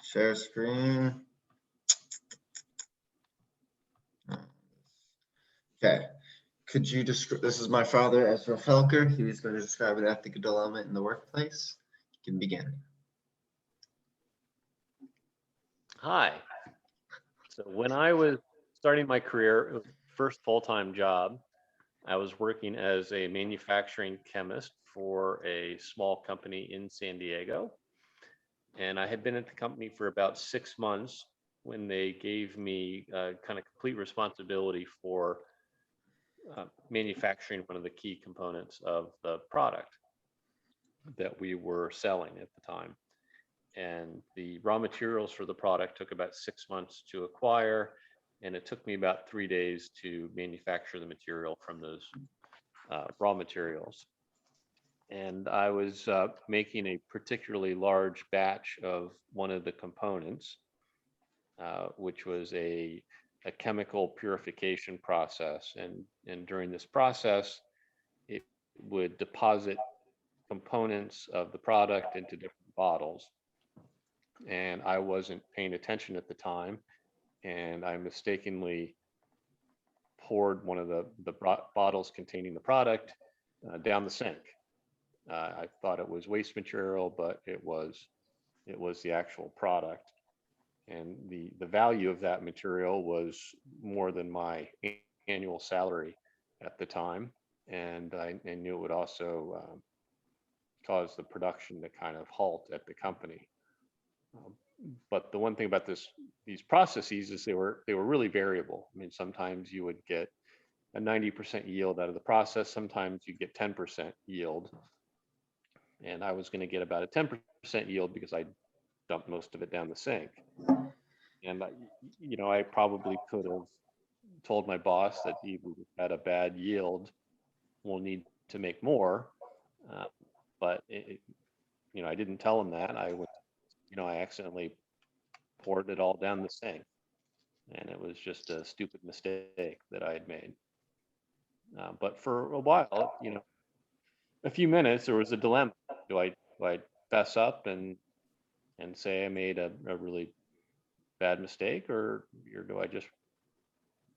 Share screen. Okay. Could you describe, this is my father, Ezra Felker. He was going to describe an ethical dilemma in the workplace. You can begin. Hi. So when I was starting my career, it was the first full-time job. I was working as a manufacturing chemist for a small company in San Diego. And I had been at the company for about 6 months when they gave me kind of complete responsibility for manufacturing one of the key components of the product that we were selling at the time. And the raw materials for the product took about 6 months to acquire, and it took me about 3 days to manufacture the material from those raw materials. And I was making a particularly large batch of one of the components, which was a chemical purification process. And during this process, it would deposit components of the product into different bottles. And I wasn't paying attention at the time, and I mistakenly poured one of the bottles containing the product down the sink. I thought it was waste material, but it was the actual product. And the value of that material was more than my annual salary at the time. And I knew it would also cause the production to kind of halt at the company. But the one thing about these processes is they were really variable. I mean, sometimes you would get a 90% yield out of the process. Sometimes you get 10% yield. And I was going to get about a 10% yield because I dumped most of it down the sink. And I probably could have told my boss that we had a bad yield, we'll need to make more. But I didn't tell him that. I accidentally poured it all down the sink, and it was just a stupid mistake that I had made. But for a while, a few minutes, there was a dilemma. Do I fess up and say I made a really bad mistake, or do I just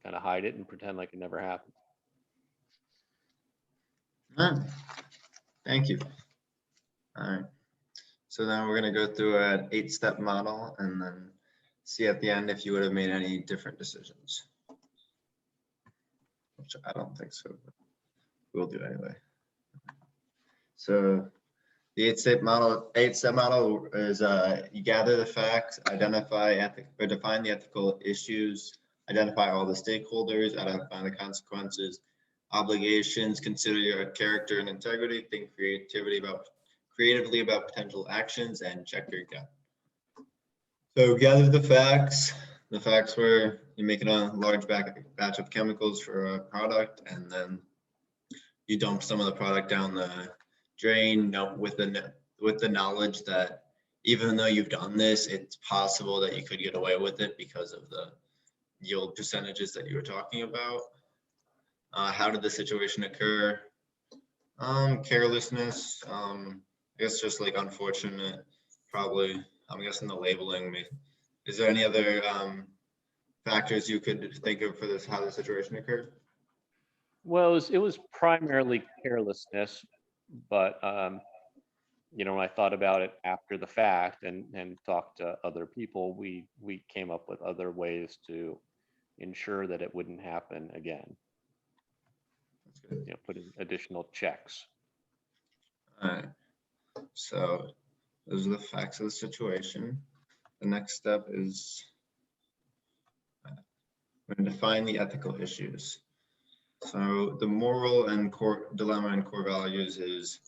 kind of hide it and pretend like it never happened? All right. Thank you. All right. So now we're going to go through an 8-step model and then see at the end if you would have made any different decisions. Which I don't think so, but we'll do anyway. So the 8-step model is you gather the facts, identify or define the ethical issues, identify all the stakeholders, identify the consequences, obligations, consider your character and integrity, think creatively about potential actions, and check your gut. So gather the facts. The facts were you're making a large batch of chemicals for a product, and then you dump some of the product down the drain with the knowledge that even though you've done this, it's possible that you could get away with it because of the yield percentages that you were talking about. How did the situation occur? Carelessness. I guess just like unfortunate. Probably. I'm guessing the labeling. Is there any other factors you could think of for this? How the situation occurred? Well, it was primarily carelessness, but when I thought about it after the fact and talked to other people, we came up with other ways to ensure that it wouldn't happen again. Put in additional checks. All right. So those are the facts of the situation. The next step is we're going to define the ethical issues. So the moral and core dilemma and core values is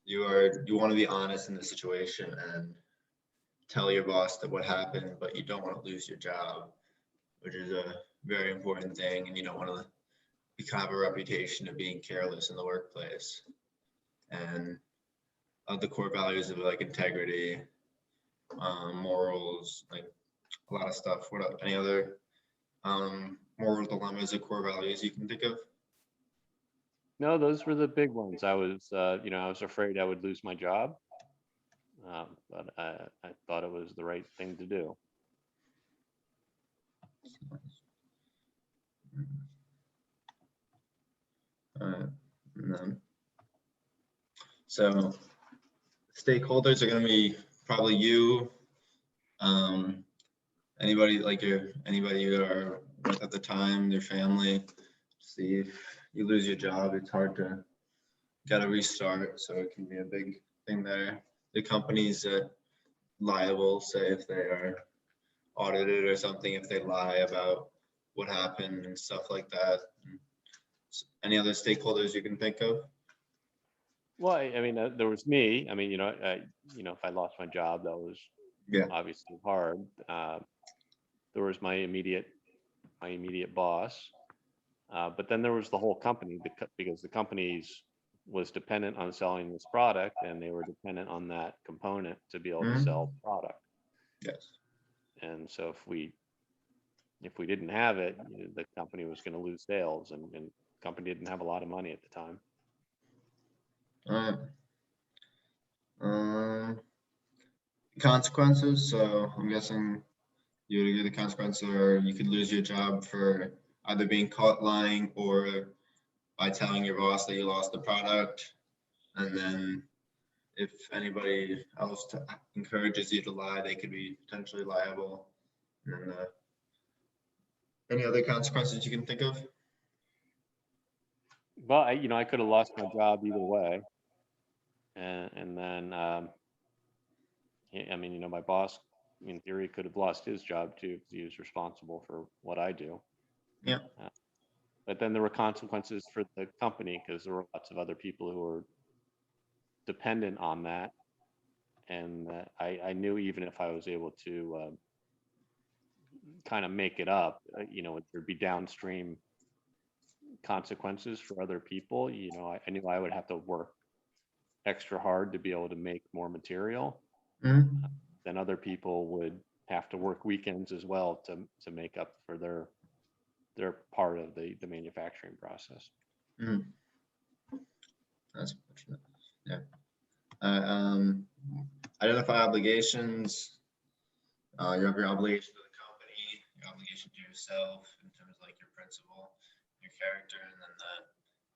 you want to be honest in the situation and tell your boss that what happened, but you don't want to lose your job, which is a very important thing, and you don't want to have a reputation of being careless in the workplace. And the core values of like integrity, morals, like a lot of stuff. What any other moral dilemmas or core values you can think of? No, those were the big ones. I was afraid I would lose my job, But I thought it was the right thing to do. And then, so stakeholders are going to be probably you, anybody like anybody you are with at the time, your family. See if you lose your job, it's hard to get a restart, so it can be a big thing there. The companies that liable, say if they are audited or something, if they lie about what happened and stuff like that. Any other stakeholders you can think of? Well, I mean, there was me. I mean, if I lost my job, that was Yeah. obviously hard. There was my immediate boss, but then there was the whole company because the companies was dependent on selling this product, and they were dependent on that component to be able to sell the product. Yes. And so if we didn't have it, the company was going to lose sales, and the company didn't have a lot of money at the time. All right. Consequences. So I'm guessing you would agree the consequences are you could lose your job for either being caught lying or by telling your boss that you lost the product. And then if anybody else encourages you to lie, they could be potentially liable. And any other consequences you can think of? Well, I could have lost my job either way, and then I mean, my boss, in theory, could have lost his job too because he was responsible for what I do. Yeah. But then there were consequences for the company because there were lots of other people who were dependent on that, and I knew even if I was able to kind of make it up, there'd be downstream consequences for other people. I knew I would have to work extra hard to be able to make more material. Mm-hmm. Then other people would have to work weekends as well to make up for their part of the manufacturing process. Mm-hmm. That's unfortunate. Yeah. Identify obligations. You have your obligation to the company, your obligation to yourself in terms of like your principal, your character, and then the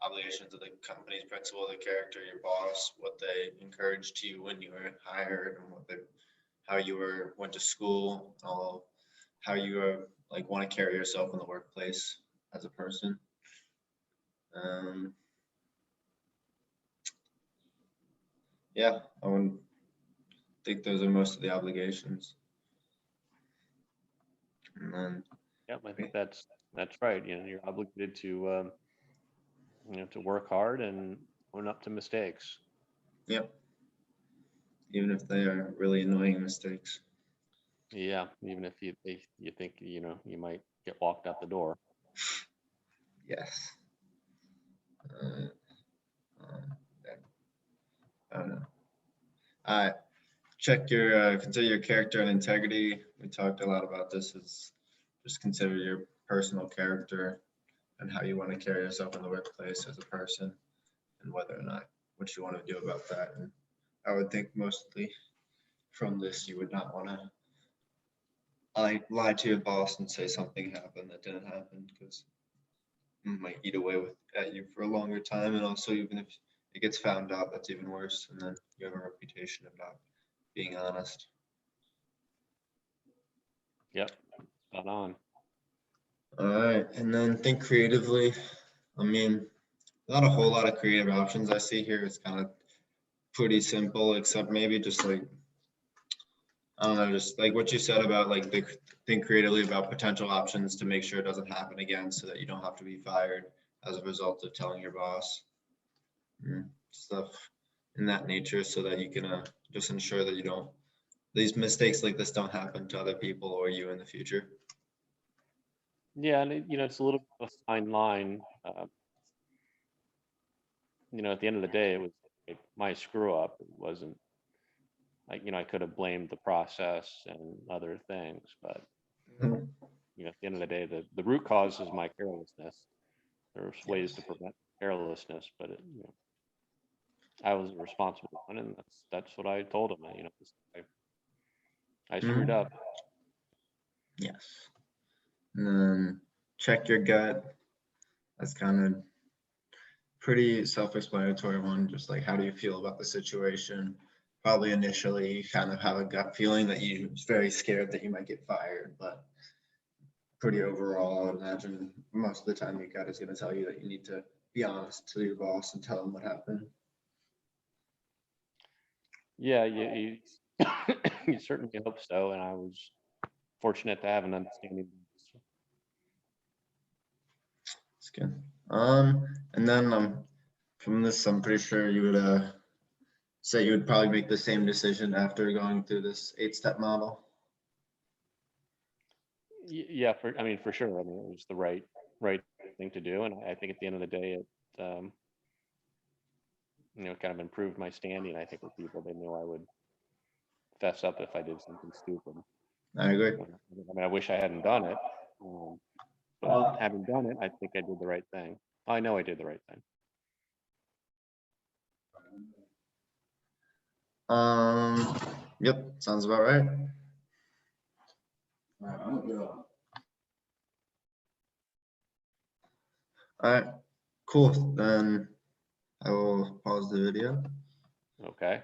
obligation to the company's principal, the character, your boss, what they encouraged to you when you were hired, and how you went to school, all how you were like want to carry yourself in the workplace as a person. Yeah, I would think those are most of the obligations. And then, Yeah, I think that's right. You're obligated to to work hard and own up to mistakes. yep, even if they are really annoying mistakes. Yeah, even if you think you might get walked out the door. Yes. I don't know. Consider your character and integrity. We talked a lot about this. Is just consider your personal character and how you want to carry yourself in the workplace as a person, and whether or not what you want to do about that. And I would think mostly from this, you would not want to lie to your boss and say something happened that didn't happen, because it might eat away at you for a longer time. And also, even if it gets found out, that's even worse. And then you have a reputation of not being honest. Yep, spot on. All right, and then think creatively. I mean, not a whole lot of creative options I see here. It's kind of pretty simple, except maybe just like, I don't know, just like what you said about like think creatively about potential options to make sure it doesn't happen again, so that you don't have to be fired as a result of telling your boss. Stuff in that nature, so that you can just ensure that these mistakes like this don't happen to other people or you in the future. Yeah, and it's a little bit of a fine line. At the end of the day, it was my screw up. It wasn't like, I could have blamed the process and other things, but Mhm. at the end of the day, the root cause is my carelessness. There's ways to prevent carelessness, but I was a responsible one, and that's what I told him. You know, I screwed Mhm. up. Yes. And then check your gut. That's kind of pretty self-explanatory one. Just like, how do you feel about the situation? Probably initially you kind of have a gut feeling that you're very scared that you might get fired, but pretty overall, I imagine most of the time your gut is going to tell you that you need to be honest to your boss and tell them what happened. Yeah, you you certainly hope so, and I was fortunate to have an understanding. It's good. And then from this, I'm pretty sure you would say you would probably make the same decision after going through this 8-step model. Yeah, I mean, for sure. I mean, it was the right thing to do, and I think at the end of the day, it you know, kind of improved my standing. I think with people, they knew I would fess up if I did something stupid. I agree. I mean, I wish I hadn't done it, but having done it, I think I did the right thing. I know I did the right thing. Yep, sounds about right. All right, cool. Then I will pause the video. Okay.